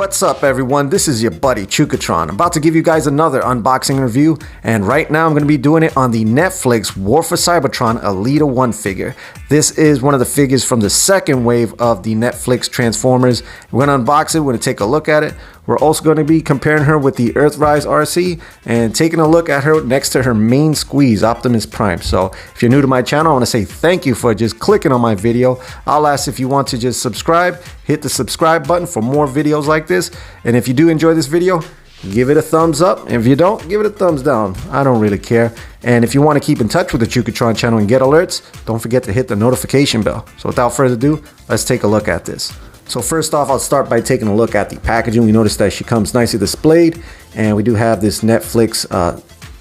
What's up everyone, this is your buddy Chukatron. I'm about to give you guys another unboxing review, and right now I'm going to be doing it on the Netflix War for Cybertron Elita One figure. This is one of the figures from the second wave of the Netflix Transformers. We're going to unbox it, we're going to take a look at it. We're also going to be comparing her with the Earthrise Arcee and taking a look at her next to her main squeeze, Optimus Prime. So if you're new to my channel, I want to say thank you for just clicking on my video. I'll ask if you want to just subscribe, hit the subscribe button for more videos like this. And if you do enjoy this video, give it a thumbs up. And if you don't, give it a thumbs down. I don't really care. And if you want to keep in touch with the Chukatron channel and get alerts, don't forget to hit the notification bell. So without further ado, let's take a look at this. So first off, I'll start by taking a look at the packaging. We notice that she comes nicely displayed, and we do have this Netflix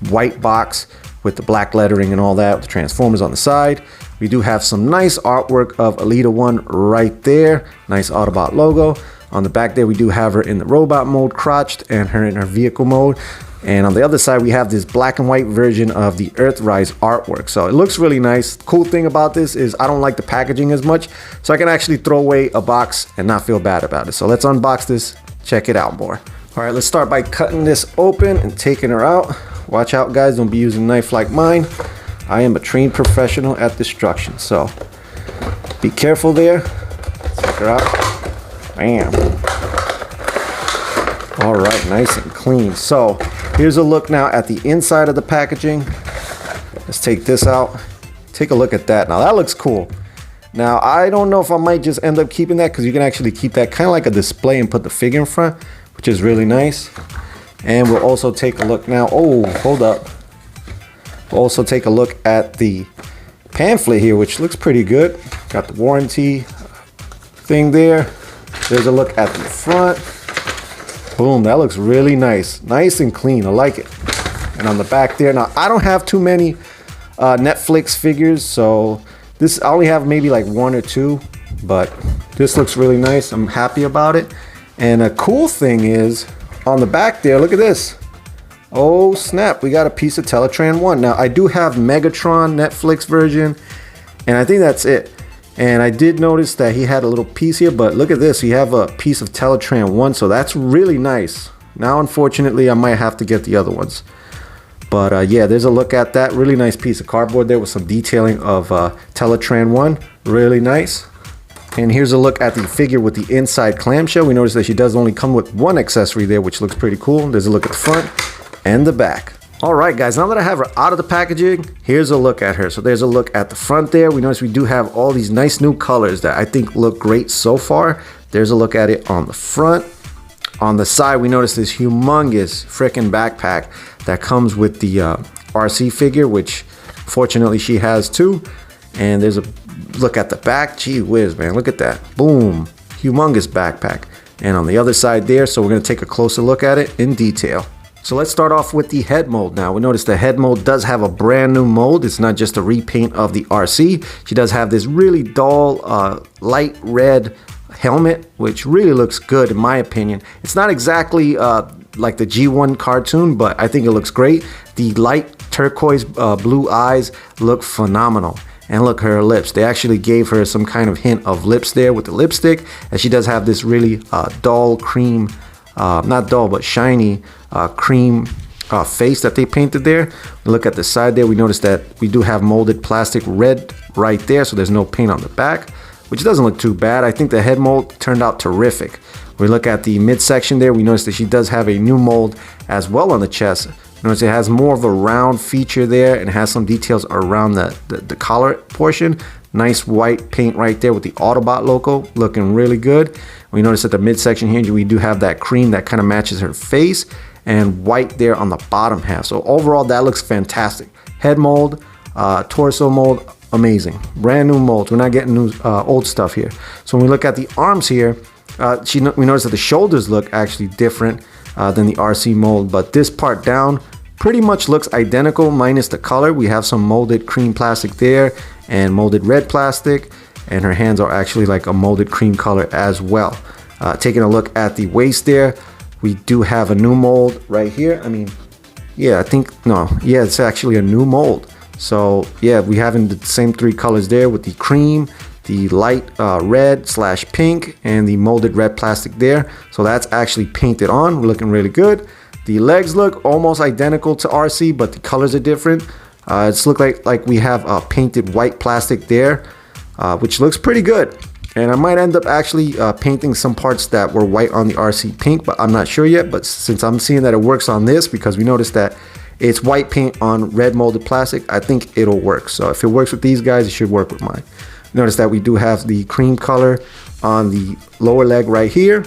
white box with the black lettering and all that, with the Transformers on the side. We do have some nice artwork of Elita One right there. Nice Autobot logo. On the back there, we do have her in the robot mode, crouched, and her in her vehicle mode. And on the other side, we have this black and white version of the Earthrise artwork. So it looks really nice. Cool thing about this is I don't like the packaging as much, so I can actually throw away a box and not feel bad about it. So let's unbox this, check it out more. All right, let's start by cutting this open and taking her out. Watch out, guys, don't be using a knife like mine. I am a trained professional at destruction, so be careful there. Take her out. Bam. All right, nice and clean. So here's a look now at the inside of the packaging. Let's take this out. Take a look at that. Now that looks cool. Now I don't know if I might just end up keeping that, because you can actually keep that kind of like a display and put the figure in front, which is really nice. And we'll also take a look now. Oh, hold up. We'll also take a look at the pamphlet here, which looks pretty good. Got the warranty thing there. There's a look at the front. Boom, that looks really nice. Nice and clean, I like it. And on the back there, now I don't have too many Netflix figures, so this, I only have maybe like one or two, but this looks really nice. I'm happy about it. And a cool thing is, on the back there, look at this. Oh snap, we got a piece of Teletran 1. Now I do have Megatron Netflix version, and I think that's it. And I did notice that he had a little piece here, but look at this, you have a piece of Teletran 1, so that's really nice. Now unfortunately I might have to get the other ones, but yeah, there's a look at that. Really nice piece of cardboard there with some detailing of Teletran 1, really nice. And here's a look at the figure with the inside clamshell. We notice that she does only come with one accessory there, which looks pretty cool. There's a look at the front and the back. All right, guys, now that I have her out of the packaging, here's a look at her. So there's a look at the front there. We notice we do have all these nice new colors that I think look great so far. There's a look at it on the front. On the side, we notice this humongous freaking backpack that comes with the Arcee figure, which fortunately she has too. And there's a look at the back. Gee whiz, man, look at that. Boom, humongous backpack. And on the other side there, so we're gonna take a closer look at it in detail. So let's start off with the head mold now. We notice the head mold does have a brand new mold. It's not just a repaint of the Arcee. She does have this really dull, light red helmet, which really looks good in my opinion. It's not exactly like the G1 cartoon, but I think it looks great. The light turquoise blue eyes look phenomenal. And look, her lips, they actually gave her some kind of hint of lips there with the lipstick. And she does have this really dull cream, not dull, but shiny cream face that they painted there. Look at the side there, we notice that we do have molded plastic red right there, so there's no paint on the back, which doesn't look too bad. I think the head mold turned out terrific. We look at the midsection there, we notice that she does have a new mold as well on the chest. Notice it has more of a round feature there and has some details around the collar portion. Nice white paint right there with the Autobot logo, looking really good. We notice at the midsection here, we do have that cream that kind of matches her face, and white there on the bottom half. So overall, that looks fantastic. Head mold, torso mold, amazing. Brand new molds. We're not getting new, old stuff here. So when we look at the arms here, we notice that the shoulders look actually different than the Arcee mold, but this part down pretty much looks identical minus the color. We have some molded cream plastic there and molded red plastic, and her hands are actually like a molded cream color as well. Taking a look at the waist there, we do have a new mold right here. I mean, yeah, I think, no, yeah, it's actually a new mold. So yeah, we have the same three colors there with the cream, the light red / pink and the molded red plastic there. So that's actually painted on, looking really good. The legs look almost identical to Arcee, but the colors are different. It's look like we have painted white plastic there, which looks pretty good. And I might end up actually painting some parts that were white on the Arcee pink, but I'm not sure yet. But since I'm seeing that it works on this, because we noticed that it's white paint on red molded plastic, I think it'll work. So if it works with these guys, it should work with mine. Notice that we do have the cream color on the lower leg right here,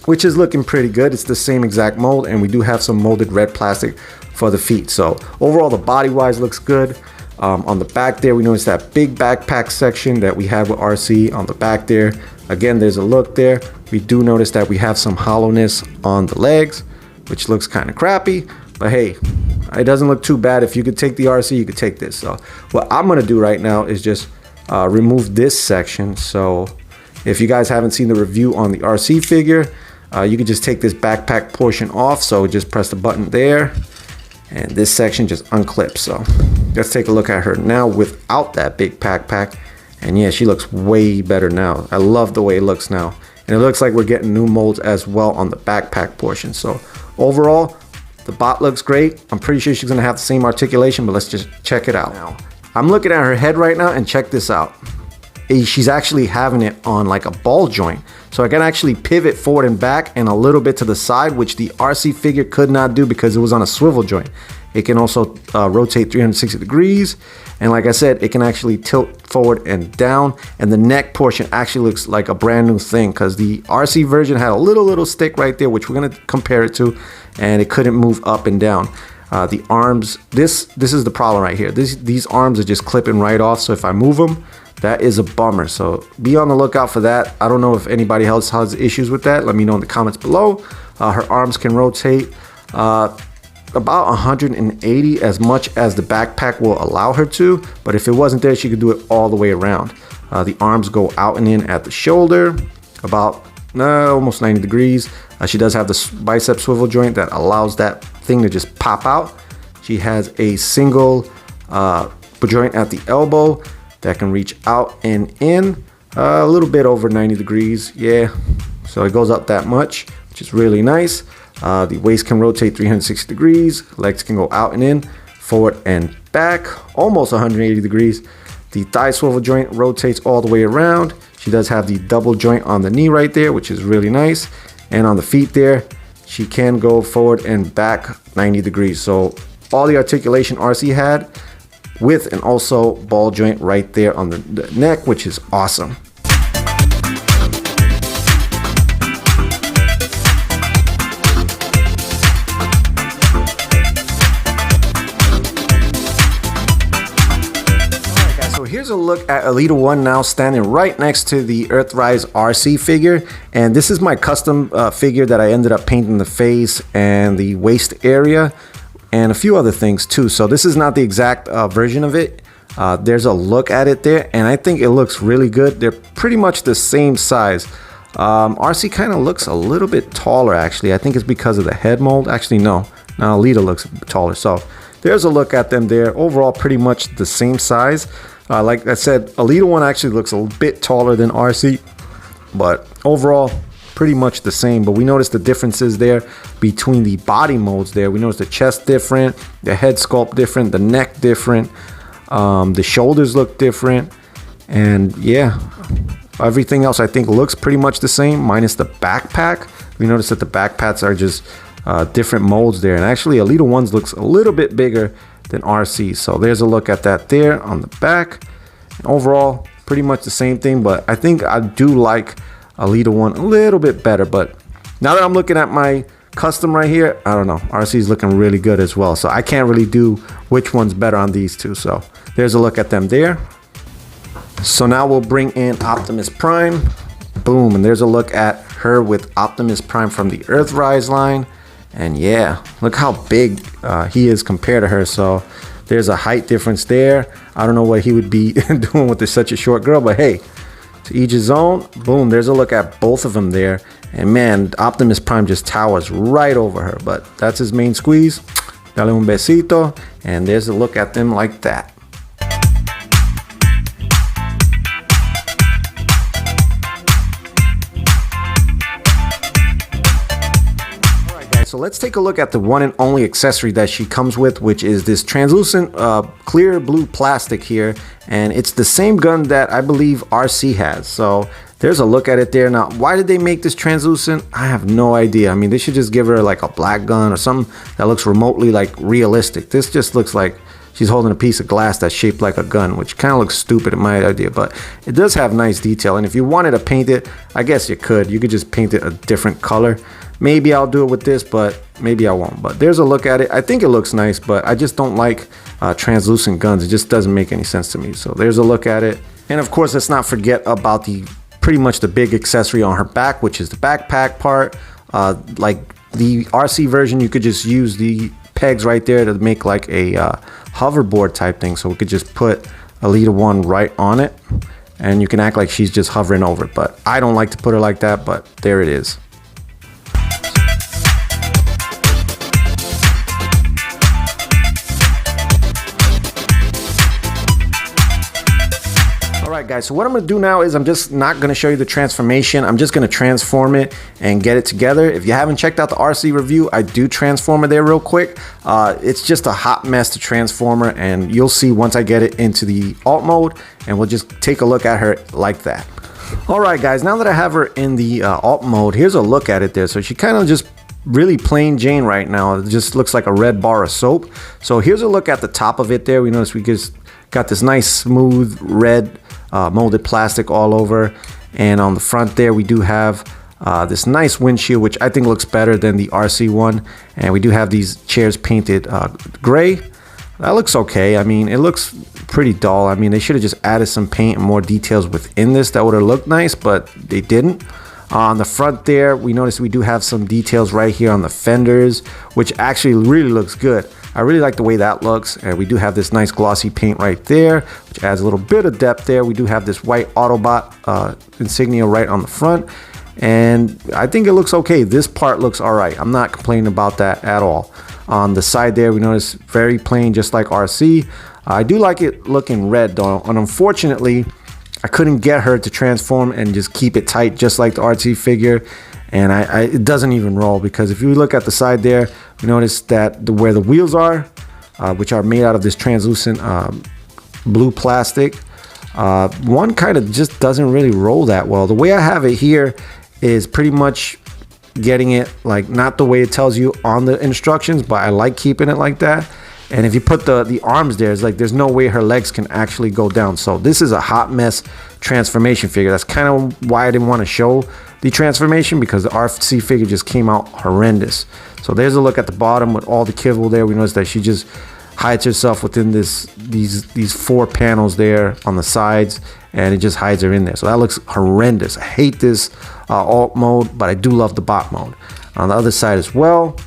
which is looking pretty good. It's the same exact mold, and we do have some molded red plastic for the feet. So overall, the body wise looks good. On the back there, we notice that big backpack section that we have with Arcee on the back there. Again, there's a look there. We do notice that we have some hollowness on the legs, which looks kind of crappy, but hey, it doesn't look too bad. If you could take the Arcee, you could take this. So what I'm gonna do right now is just remove this section. So if you guys haven't seen the review on the Arcee figure, you can just take this backpack portion off. So just press the button there, and this section just unclips. So let's take a look at her now without that big backpack. And yeah, she looks way better now. I love the way it looks now. And it looks like we're getting new molds as well on the backpack portion. So overall, the bot looks great. I'm pretty sure she's gonna have the same articulation, but let's just check it out. Now, I'm looking at her head right now, and check this out. She's actually having it on like a ball joint. So I can actually pivot forward and back and a little bit to the side, which the Arcee figure could not do because it was on a swivel joint. It can also rotate 360 degrees. And like I said, it can actually tilt forward and down. And the neck portion actually looks like a brand new thing, because the Arcee version had a little stick right there, which we're gonna compare it to, and it couldn't move up and down. The arms, this is the problem right here. These arms are just clipping right off. So if I move them, that is a bummer. So be on the lookout for that. I don't know if anybody else has issues with that. Let me know in the comments below. Her arms can rotate about 180, as much as the backpack will allow her to. But if it wasn't there, she could do it all the way around. The arms go out and in at the shoulder, about almost 90 degrees. She does have the bicep swivel joint that allows that thing to just pop out. She has a single joint at the elbow that can reach out and in a little bit over 90 degrees. Yeah, so it goes up that much, which is really nice. The waist can rotate 360 degrees. Legs can go out and in, forward and back, almost 180 degrees. The thigh swivel joint rotates all the way around. She does have the double joint on the knee right there, which is really nice. And on the feet there, she can go forward and back 90 degrees. So all the articulation Arcee had, with and also ball joint right there on the neck, which is awesome. Here's a look at Elita One now, standing right next to the Earthrise Arcee figure. And this is my custom figure that I ended up painting the face and the waist area and a few other things too. So this is not the exact version of it. There's a look at it there, and I think it looks really good. They're pretty much the same size. Arcee kind of looks a little bit taller, actually. I think it's because of the head mold. Actually, no. Now Elita looks taller. So there's a look at them there. Overall, pretty much the same size. Like I said, Elita One actually looks a bit taller than Arcee, but overall, pretty much the same. But we noticed the differences there between the body molds there. We noticed the chest different, the head sculpt different, the neck different, the shoulders look different, and yeah, everything else I think looks pretty much the same, minus the backpack. We noticed that the backpacks are just different molds there, and actually Elita One's looks a little bit bigger than Arcee. So there's a look at that there on the back. And overall, pretty much the same thing, but I think I do like Elita One a little bit better. But now that I'm looking at my custom right here, I don't know, Arcee's looking really good as well. So I can't really do which one's better on these two. So there's a look at them there. So now we'll bring in Optimus Prime. Boom, and there's a look at her with Optimus Prime from the Earthrise line. And yeah, look how big he is compared to her. So there's a height difference there. I don't know what he would be doing with such a short girl, but hey, to each his own. Boom, there's a look at both of them there. And man, Optimus Prime just towers right over her, but that's his main squeeze. Dale un besito, and there's a look at them like that. so let's take a look at the one and only accessory that she comes with, which is this translucent clear blue plastic here, and it's the same gun that I believe Arcee has. So there's a look at it there. Now, why did they make this translucent? I have no idea. I mean, they should just give her like a black gun or something that looks remotely like realistic. This just looks like she's holding a piece of glass that's shaped like a gun, which kind of looks stupid in my idea, but it does have nice detail. And if you wanted to paint it, I guess you could. You could just paint it a different color. Maybe I'll do it with this, but maybe I won't. But there's a look at it. I think it looks nice, but I just don't like translucent guns. It just doesn't make any sense to me. So there's a look at it. And of course, let's not forget about the pretty much the big accessory on her back, which is the backpack part. Like the Arcee version, you could just use the pegs right there to make like a hoverboard type thing. So we could just put Elita One right on it, and you can act like she's just hovering over it. But I don't like to put her like that, but there it is. Alright guys, so what I'm going to do now is I'm just not going to show you the transformation. I'm just going to transform it and get it together. If you haven't checked out the Arcee review, I do transform her there real quick. It's just a hot mess to transform her, and you'll see once I get it into the alt mode, and we'll just take a look at her like that. Alright guys, now that I have her in the alt mode, here's a look at it there. So she kind of just really plain Jane right now. It just looks like a red bar of soap. So here's a look at the top of it there. We notice we just got this nice smooth red molded plastic all over, and on the front there we do have this nice windshield, which I think looks better than the Arcee one, and we do have these chairs painted gray. That looks okay. I mean, it looks pretty dull. I mean, they should have just added some paint and more details within this. That would have looked nice, but they didn't. On the front there, we notice we do have some details right here on the fenders, which actually really looks good. I really like the way that looks. And we do have this nice glossy paint right there, which adds a little bit of depth there. We do have this white Autobot insignia right on the front, and I think it looks okay. This part looks all right. I'm not complaining about that at all. On the side there, we notice very plain, just like Arcee. I do like it looking red though, and unfortunately, I couldn't get her to transform and just keep it tight just like the Arcee figure, and it doesn't even roll, because if you look at the side there, you notice that where the wheels are, which are made out of this translucent blue plastic, one kind of just doesn't really roll that well. The way I have it here is pretty much getting it like not the way it tells you on the instructions, but I like keeping it like that. And if you put the arms there, it's like there's no way her legs can actually go down. So this is a hot mess transformation figure. That's kind of why I didn't want to show the transformation, because the Arcee figure just came out horrendous. So there's a look at the bottom with all the kibble there. We notice that she just hides herself within these 4 panels there on the sides, and it just hides her in there. So that looks horrendous. I hate this alt mode, but I do love the bot mode. On the other side as well,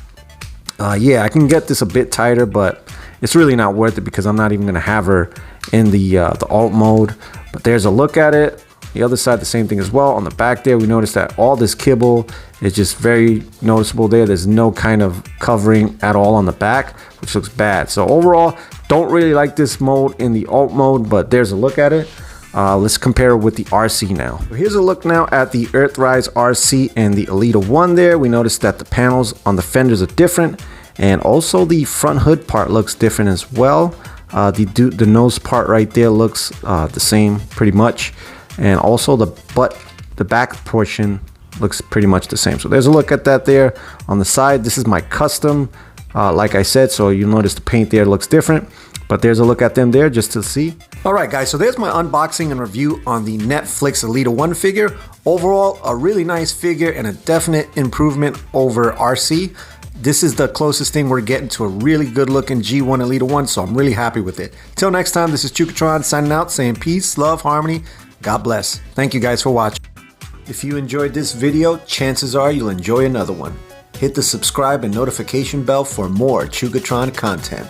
yeah, I can get this a bit tighter, but it's really not worth it because I'm not even going to have her in the alt mode. But there's a look at it. The other side, the same thing as well. On the back there, we notice that all this kibble is just very noticeable there. There's no kind of covering at all on the back, which looks bad. So overall, don't really like this mode in the alt mode, but there's a look at it. Let's compare it with the Arcee now. So here's a look now at the Earthrise Arcee and the Elita One there. We notice that the panels on the fenders are different, and also the front hood part looks different as well. The nose part right there looks the same pretty much, and also the back portion looks pretty much the same. So there's a look at that there. On the side, this is my custom, like I said, so you'll notice the paint there looks different, but there's a look at them there just to see. Alright guys, so there's my unboxing and review on the Netflix Elita One figure. Overall, a really nice figure and a definite improvement over Arcee. This is the closest thing we're getting to a really good looking G1 Elita One, so I'm really happy with it. Till next time, this is Chugatron signing out, saying peace, love, harmony, God bless. Thank you guys for watching. If you enjoyed this video, chances are you'll enjoy another one. Hit the subscribe and notification bell for more Chugatron content.